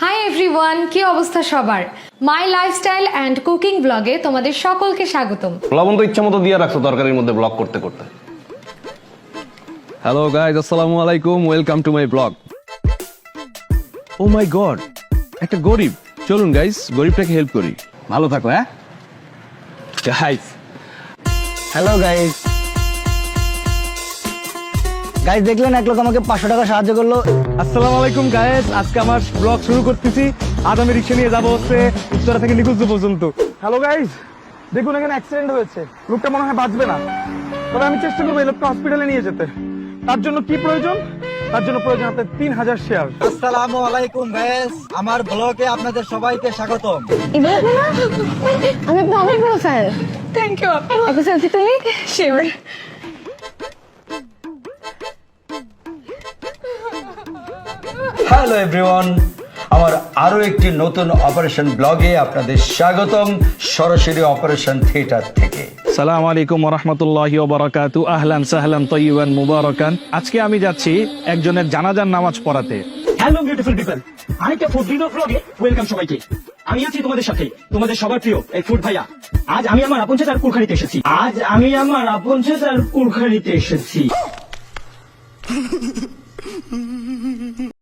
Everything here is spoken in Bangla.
হাই এভরিওয়ান, কি অবস্থা সবার? মাই লাইফস্টাইল অ্যান্ড কুকিং ব্লগে তোমাদের সকলকে স্বাগতম। লবণ তো ইচ্ছা মতো দিয়ে রাখছো তরকারির মধ্যে ব্লগ করতে করতে। হ্যালো গাইজ, আসসালামু আলাইকুম, welcome to my blog. Oh my god, একটা গরিব। চলুন গাইজ, গরিবটাকে হেল্প করি। ভালো থাকো। হ্যাঁ গাইজ, হ্যালো গাইস। গাইস দেখলেন এক লোক আমাকে 500 টাকা সাহায্য করলো। আসসালামু আলাইকুম গায়েস, আজকে আমার ব্লগ শুরু করতেছি। আজ আমি রিক্সা নিয়ে যাবো হচ্ছে উত্তরা থেকে নিকুঞ্জ পর্যন্ত। হ্যালো গাইস, দেখুন এখানে অ্যাক্সিডেন্ট হয়েছে, লোকটা মনে হয় বাঁচবে না। তবে আমি চেষ্টা করবো এই লোকটা হসপিটালে নিয়ে যেতে। তার জন্য কি প্রয়োজন? তার জন্য প্রয়োজন আপনার 3000 শেয়ার। আসসালামু আলাইকুম গাইস, আমার ব্লগে আপনাদের সবাইকে স্বাগতম। আমি আপনার অনেক বড় ফ্যান। Thank you. একটা সেলফি তুলি। শিওর। হ্যালো এভরিওয়ান, আমার আরো একটি নতুন অপারেশন ব্লগে আপনাদের স্বাগতম, সরাসরি অপারেশন থিয়েটার থেকে। সালাম আলাইকুম ওয়া রাহমাতুল্লাহি ওয়া বারাকাতু। আহলান সাহলান তাইয়িবান মুবারাকান। আজকে আমি যাচ্ছি একজনের জানাজার নামাজ পড়াতে। হ্যালো বিউটিফুল পিপল, আরেকটা ফুড ভিডিও ব্লগে ওয়েলকাম সবাইকে। আমি আছি তোমাদের সাথে, তোমাদের সবার প্রিয় এই ফুড ভাইয়া। আজ আমি আমার আপন চাচার কুলখানিতে এসেছি।